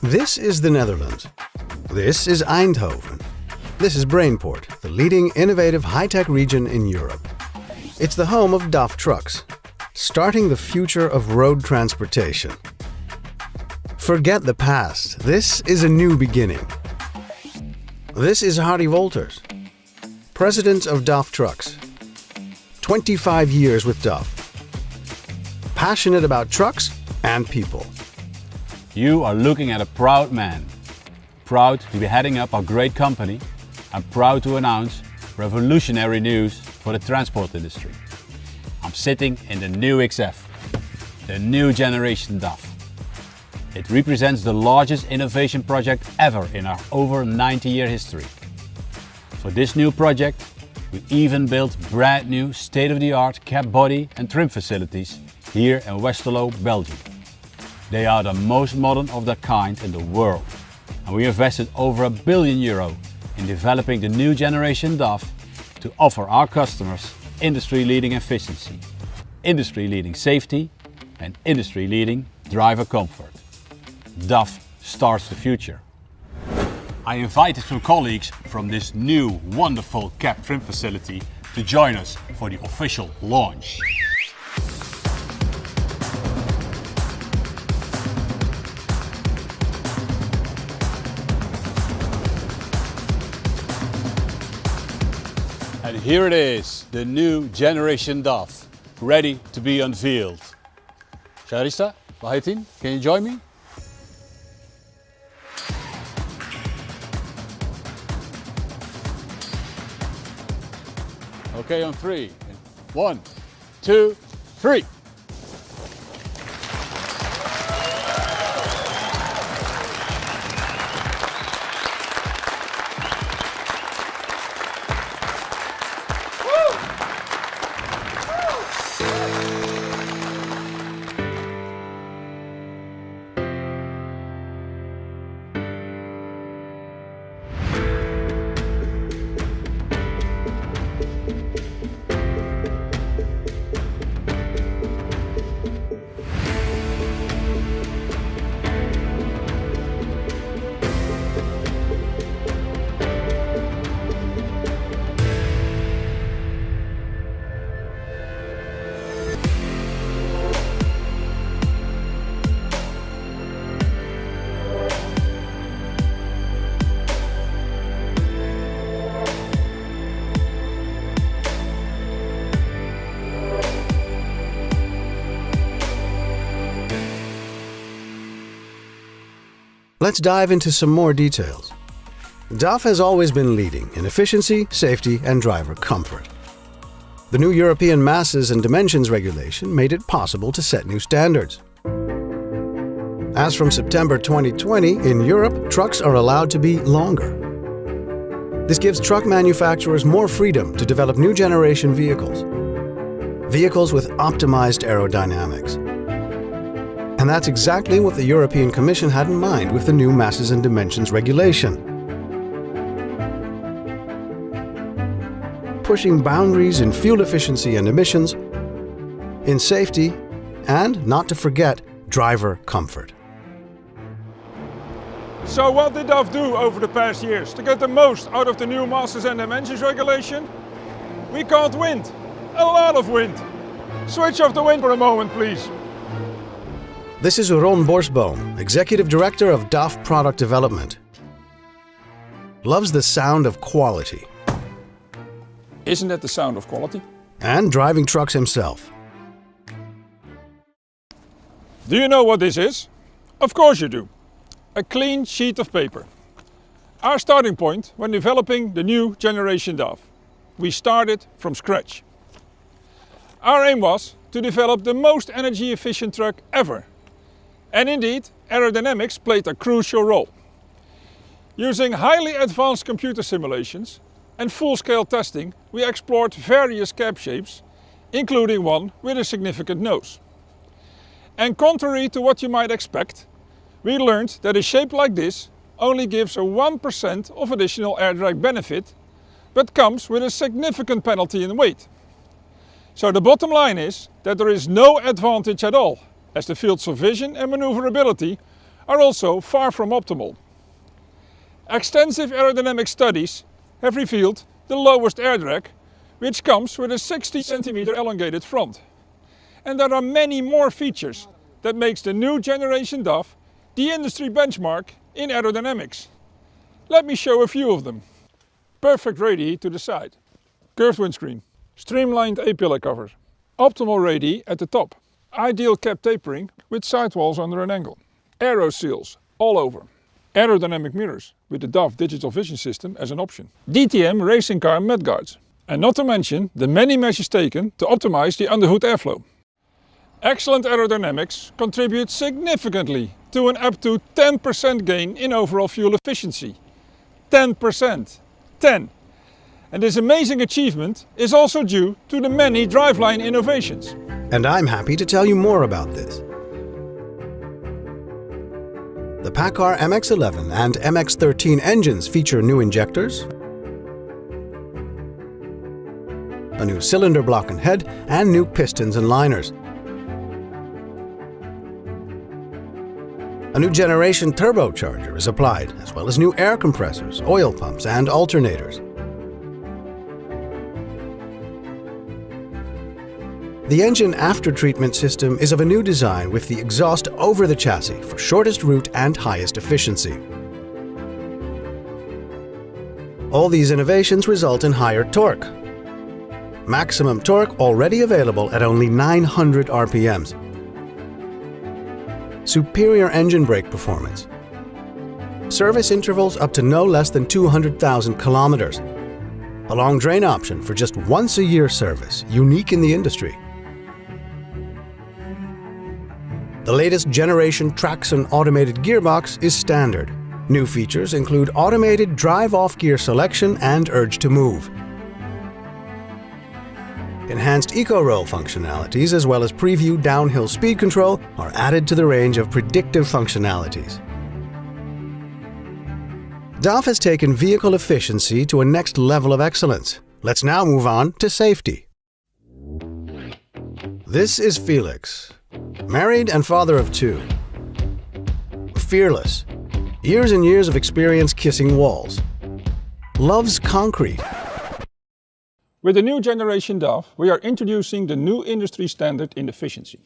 This is the Netherlands. This is Eindhoven. This is Brainport, the leading innovative high-tech region in Europe. It's the home of DAF trucks, starting the future of road transportation. Forget the past. This is a new beginning. This is Harry Wolters, president of DAF Trucks. 25 years with DAF. Passionate about trucks and people. You are looking at a proud man. Proud to be heading up our great company and proud to announce revolutionary news for the transport industry. I'm sitting in the new XF, the new generation DAF. It represents the largest innovation project ever in our over 90-year history. For this new project, we even built brand new state-of-the-art cab body and trim facilities here in Westerlo, Belgium. They are the most modern of their kind in the world, and we invested over €1 billion in developing the new generation DAF to offer our customers industry-leading efficiency, industry-leading safety and industry-leading driver comfort. DAF starts the future. I invited some colleagues from this new wonderful cab trim facility to join us for the official launch. And here it is, the new generation DAF, ready to be unveiled. Sharista, Vahitin, can you join me? Okay, on three. 1, 2, 3. Let's dive into some more details. DAF has always been leading in efficiency, safety, and driver comfort. The new European Masses and Dimensions regulation made it possible to set new standards. As from September 2020, in Europe, trucks are allowed to be longer. This gives truck manufacturers more freedom to develop new generation vehicles. Vehicles with optimized aerodynamics. And that's exactly what the European Commission had in mind with the new Masses and Dimensions regulation. Pushing boundaries in fuel efficiency and emissions, in safety, and, not to forget, driver comfort. So what did DAF do over the past years to get the most out of the new Masses and Dimensions regulation? We caught wind, a lot of wind. Switch off the wind for a moment, please. This is Ron Borsboom, Executive Director of DAF Product Development. Loves the sound of quality. Isn't that the sound of quality? And driving trucks himself. Do you know what this is? Of course you do. A clean sheet of paper. Our starting point when developing the new generation DAF. We started from scratch. Our aim was to develop the most energy efficient truck ever. And indeed, aerodynamics played a crucial role. Using highly advanced computer simulations and full-scale testing, we explored various cab shapes, including one with a significant nose. And contrary to what you might expect, we learned that a shape like this only gives a 1% of additional air drag benefit, but comes with a significant penalty in weight. So the bottom line is that there is no advantage at all, as the fields of vision and maneuverability are also far from optimal. Extensive aerodynamic studies have revealed the lowest air drag, which comes with a 60 cm elongated front. And there are many more features that makes the new generation DAF the industry benchmark in aerodynamics. Let me show a few of them. Perfect radii to the side, curved windscreen, streamlined A-pillar covers, optimal radii at the top, ideal cap tapering with sidewalls under an angle, aero seals all over, aerodynamic mirrors with the DAF digital vision system as an option, DTM racing car mudguards, and not to mention the many measures taken to optimize the underhood airflow. Excellent aerodynamics contribute significantly to an up to 10% gain in overall fuel efficiency. 10%! 10! And this amazing achievement is also due to the many driveline innovations. And I'm happy to tell you more about this. The PACCAR MX-11 and MX-13 engines feature new injectors, a new cylinder block and head, and new pistons and liners. A new generation turbocharger is applied, as well as new air compressors, oil pumps, and alternators. The engine after-treatment system is of a new design with the exhaust over the chassis for shortest route and highest efficiency. All these innovations result in higher torque. Maximum torque already available at only 900 RPMs. Superior engine brake performance. Service intervals up to no less than 200,000 kilometers. A long drain option for just once a year service, unique in the industry. The latest generation Traxxon automated gearbox is standard. New features include automated drive-off gear selection and urge to move. Enhanced eco-roll functionalities as well as preview downhill speed control are added to the range of predictive functionalities. DAF has taken vehicle efficiency to a next level of excellence. Let's now move on to safety. This is Felix, married and father of 2. Fearless, years and years of experience kissing walls. Loves concrete. With the new generation DAF, we are introducing the new industry standard in efficiency.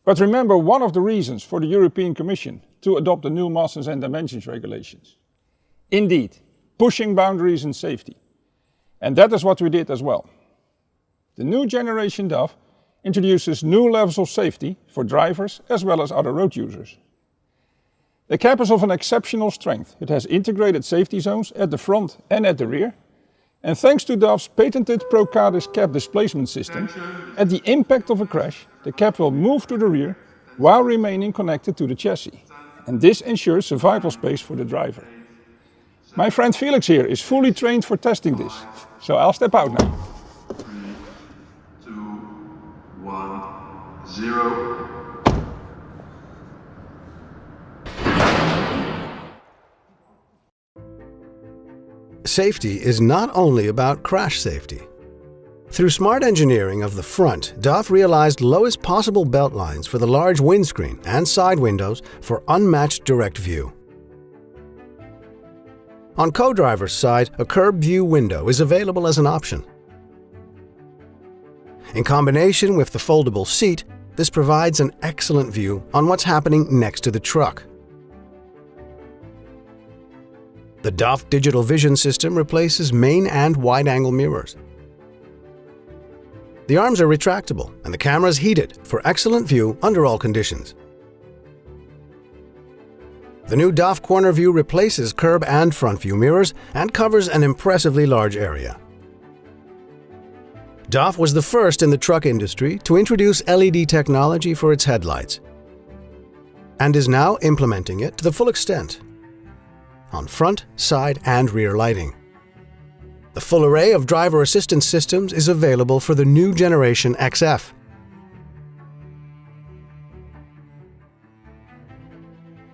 But remember one of the reasons for the European Commission to adopt the new masses and dimensions regulations. Indeed, pushing boundaries in safety. And that is what we did as well. The new generation DAF introduces new levels of safety for drivers as well as other road users. The cab is of an exceptional strength. It has integrated safety zones at the front and at the rear. And thanks to DAF's patented Procadis cab displacement system, at the impact of a crash, the cab will move to the rear while remaining connected to the chassis. And this ensures survival space for the driver. My friend Felix here is fully trained for testing this, so I'll step out now. 3, 2, 1, 0. Safety is not only about crash safety. Through smart engineering of the front, DAF realized lowest possible belt lines for the large windscreen and side windows for unmatched direct view. On co-driver's side, a curb view window is available as an option. In combination with the foldable seat, this provides an excellent view on what's happening next to the truck. The DAF digital vision system replaces main and wide-angle mirrors. The arms are retractable and the camera is heated for excellent view under all conditions. The new DAF corner view replaces curb and front view mirrors and covers an impressively large area. DAF was the first in the truck industry to introduce LED technology for its headlights and is now implementing it to the full extent on front, side, and rear lighting. The full array of driver assistance systems is available for the new generation XF.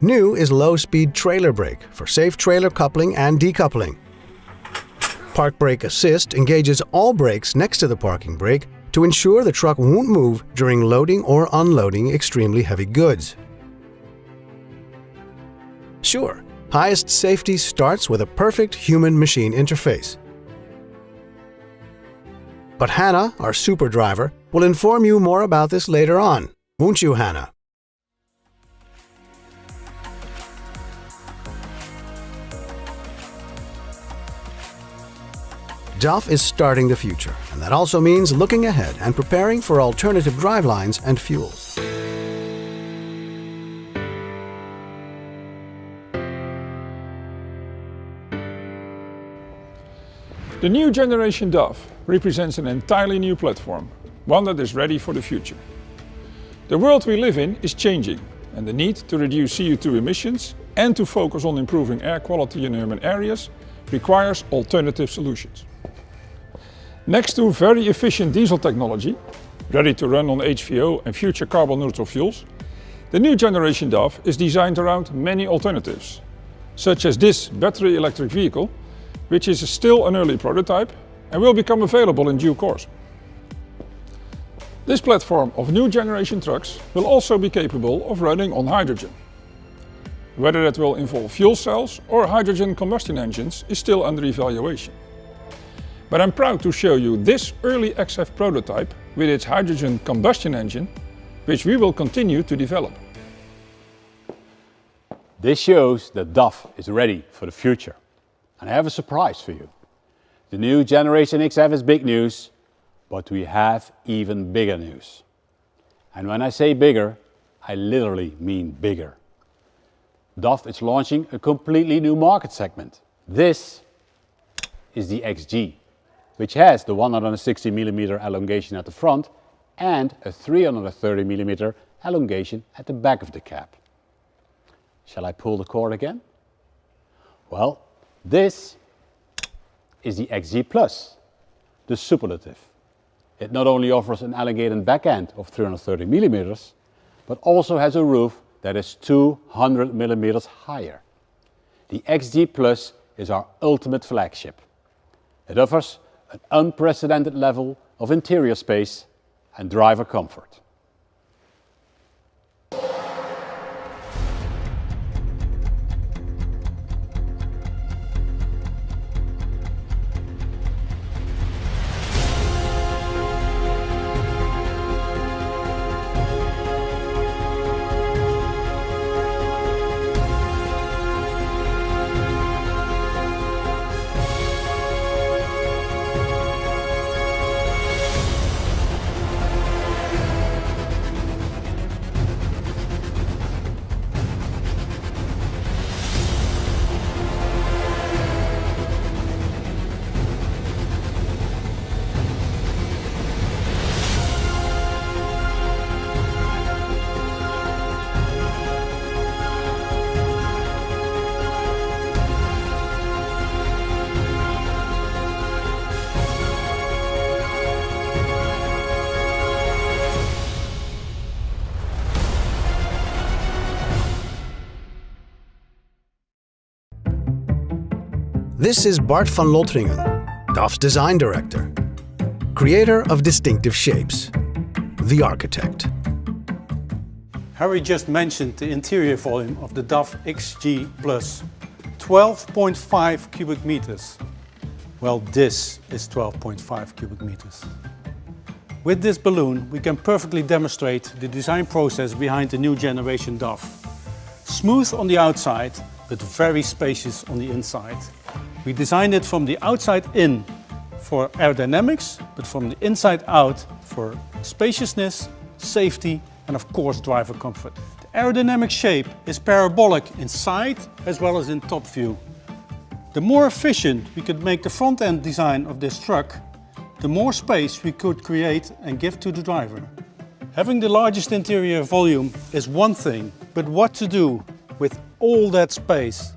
New is low-speed trailer brake for safe trailer coupling and decoupling. Park Brake Assist engages all brakes next to the parking brake to ensure the truck won't move during loading or unloading extremely heavy goods. Sure, highest safety starts with a perfect human-machine interface. But Hannah, our super driver, will inform you more about this later on. Won't you, Hannah? DAF is starting the future, and that also means looking ahead and preparing for alternative drivelines and fuels. The new generation DAF represents an entirely new platform, one that is ready for the future. The world we live in is changing, and the need to reduce CO2 emissions and to focus on improving air quality in urban areas requires alternative solutions. Next to very efficient diesel technology, ready to run on HVO and future carbon neutral fuels, the new generation DAF is designed around many alternatives, such as this battery electric vehicle, which is still an early prototype and will become available in due course. This platform of new generation trucks will also be capable of running on hydrogen. Whether it will involve fuel cells or hydrogen combustion engines is still under evaluation. But I'm proud to show you this early XF prototype with its hydrogen combustion engine, which we will continue to develop. This shows that DAF is ready for the future. And I have a surprise for you. The new generation XF is big news, but we have even bigger news. And when I say bigger, I literally mean bigger. DAF is launching a completely new market segment. This is the XG, which has the 160mm elongation at the front and a 330mm elongation at the back of the cab. Shall I pull the cord again? Well, this is the XG Plus, the superlative. It not only offers an elongated back end of 330mm, but also has a roof that is 200mm higher. The XG Plus is our ultimate flagship. It offers an unprecedented level of interior space and driver comfort. This is Bart van Lotringen, DAF's design director, creator of distinctive shapes, the architect. Harry just mentioned the interior volume of the DAF XG Plus, 12.5 cubic meters. Well, this is 12.5 cubic meters. With this balloon, we can perfectly demonstrate the design process behind the new generation DAF. Smooth on the outside, but very spacious on the inside. We designed it from the outside in for aerodynamics, but from the inside out for spaciousness, safety, and of course driver comfort. The aerodynamic shape is parabolic in side as well as in top view. The more efficient we could make the front end design of this truck, the more space we could create and give to the driver. Having the largest interior volume is one thing, but what to do with all that space?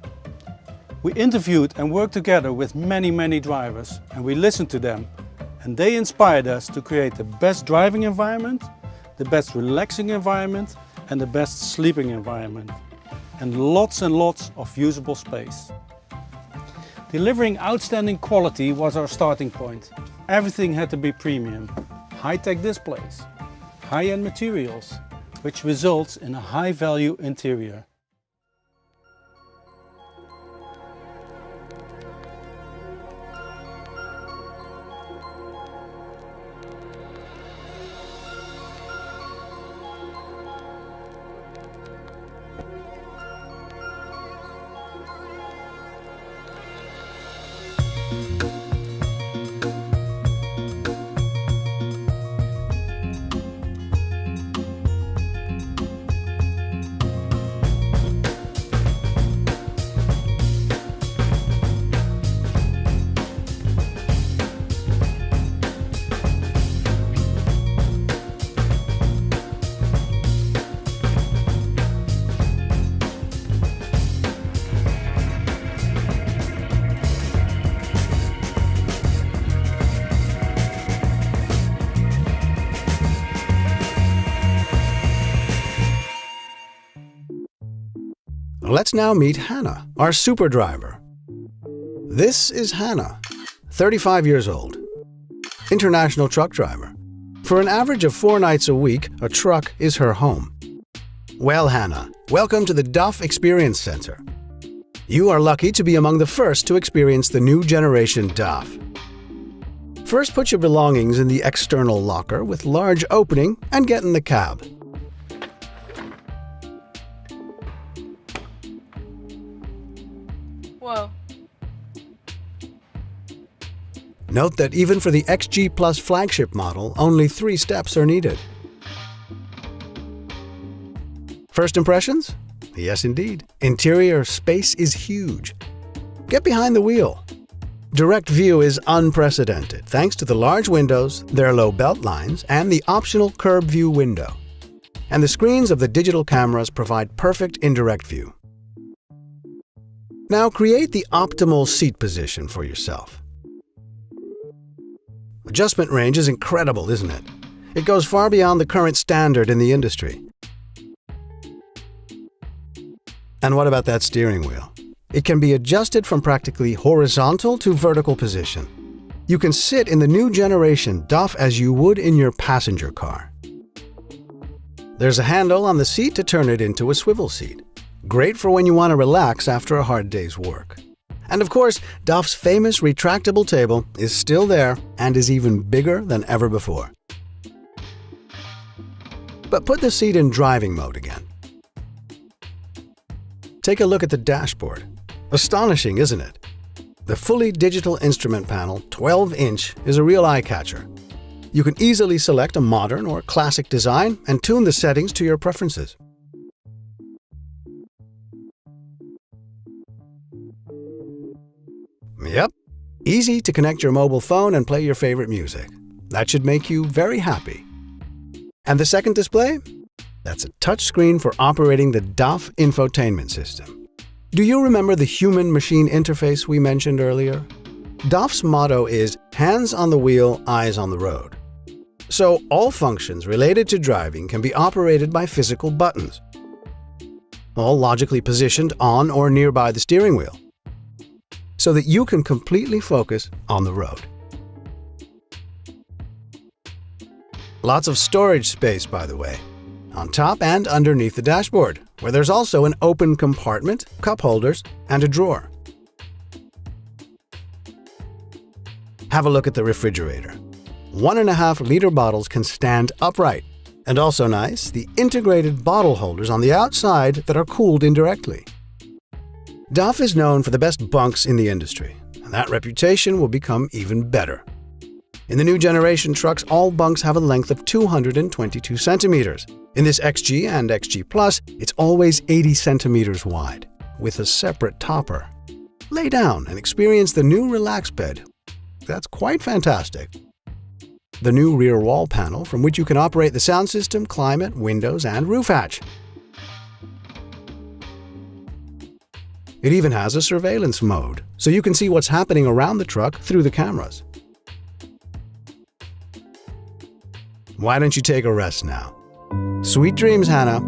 We interviewed and worked together with many drivers, and we listened to them, and they inspired us to create the best driving environment, the best relaxing environment, and the best sleeping environment, and lots of usable space. Delivering outstanding quality was our starting point. Everything had to be premium. High-tech displays, high-end materials, which results in a high-value interior. Let's now meet Hannah, our super driver. This is Hannah, 35 years old, international truck driver. For an average of 4 nights a week, a truck is her home. Well, Hannah, welcome to the DAF Experience Center. You are lucky to be among the first to experience the new generation DAF. First, put your belongings in the external locker with large opening and get in the cab. Whoa. Note that even for the XG Plus flagship model, only 3 steps are needed. First impressions? Yes, indeed. Interior space is huge. Get behind the wheel. Direct view is unprecedented thanks to the large windows, their low belt lines, and the optional curb view window. And the screens of the digital cameras provide perfect indirect view. Now create the optimal seat position for yourself. Adjustment range is incredible, isn't it? It goes far beyond the current standard in the industry. And what about that steering wheel? It can be adjusted from practically horizontal to vertical position. You can sit in the new generation DAF as you would in your passenger car. There's a handle on the seat to turn it into a swivel seat. Great for when you want to relax after a hard day's work. And of course, DAF's famous retractable table is still there and is even bigger than ever before. But put the seat in driving mode again. Take a look at the dashboard. Astonishing, isn't it? The fully digital instrument panel, 12-inch, is a real eye-catcher. You can easily select a modern or classic design and tune the settings to your preferences. Yep, easy to connect your mobile phone and play your favorite music. That should make you very happy. And the second display? That's a touchscreen for operating the DAF infotainment system. Do you remember the human-machine interface we mentioned earlier? DAF's motto is hands on the wheel, eyes on the road. So all functions related to driving can be operated by physical buttons, all logically positioned on or nearby the steering wheel, so that you can completely focus on the road. Lots of storage space, by the way, on top and underneath the dashboard, where there's also an open compartment, cup holders, and a drawer. Have a look at the refrigerator. 1.5-liter bottles can stand upright. And also nice, the integrated bottle holders on the outside that are cooled indirectly. DAF is known for the best bunks in the industry, and that reputation will become even better. In the new generation trucks, all bunks have a length of 222 centimeters. In this XG and XG Plus, it's always 80 centimeters wide, with a separate topper. Lay down and experience the new relax bed. That's quite fantastic. The new rear wall panel, from which you can operate the sound system, climate, windows, and roof hatch. It even has a surveillance mode, so you can see what's happening around the truck through the cameras. Why don't you take a rest now? Sweet dreams, Hannah.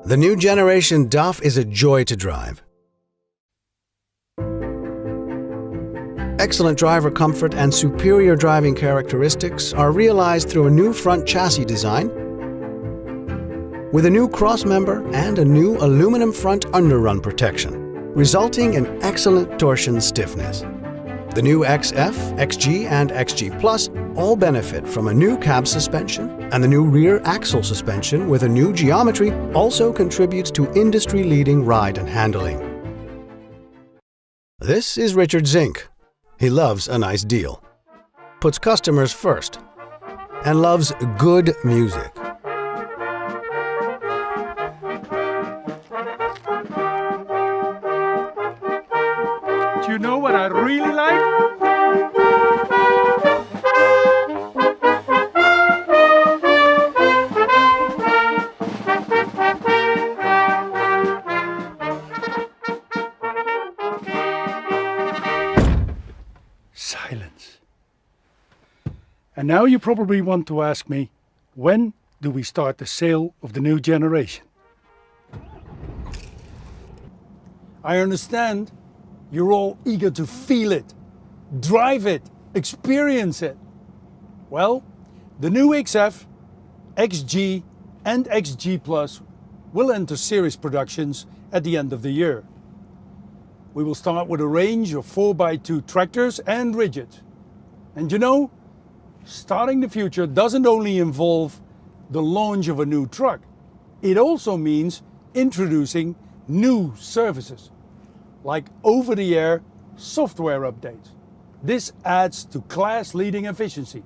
The new generation DAF is a joy to drive. Excellent driver comfort and superior driving characteristics are realized through a new front chassis design with a new crossmember and a new aluminum front underrun protection, resulting in excellent torsion stiffness. The new XF, XG, and XG Plus all benefit from a new cab suspension, and the new rear axle suspension with a new geometry also contributes to industry-leading ride and handling. This is Richard Zink. He loves a nice deal, puts customers first, and loves good music. Do you know what I really like? And now you probably want to ask me, when do we start the sale of the new generation? I understand you're all eager to feel it, drive it, experience it. Well, the new XF, XG and XG Plus will enter series productions at the end of the year. We will start with a range of 4x2 tractors and rigids. And you know, starting the future doesn't only involve the launch of a new truck, it also means introducing new services, like over-the-air software updates. This adds to class-leading efficiency,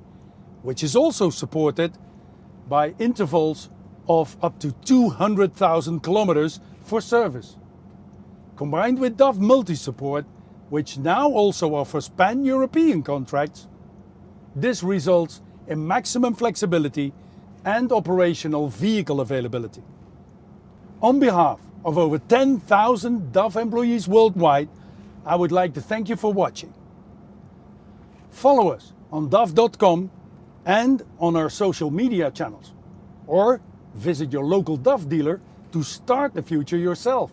which is also supported by intervals of up to 200,000 kilometers for service. Combined with DAF multi-support, which now also offers pan-European contracts, this results in maximum flexibility and operational vehicle availability. On behalf of over 10,000 DAF employees worldwide, I would like to thank you for watching. Follow us on DAF.com and on our social media channels, or visit your local DAF dealer to start the future yourself.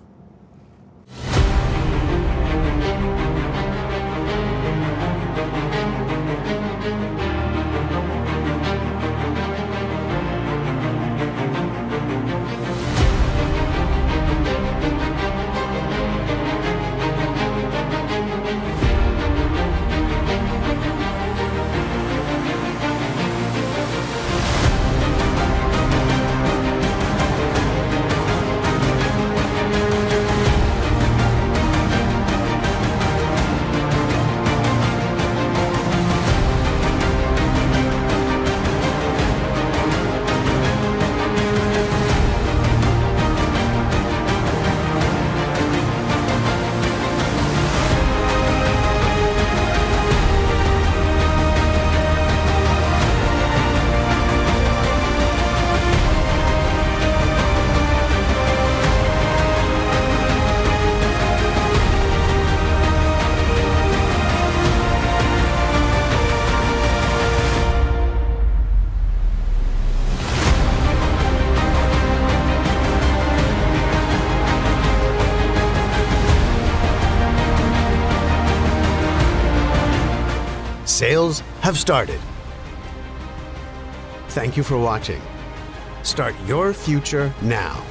Sales have started. Thank you for watching. Start your future now.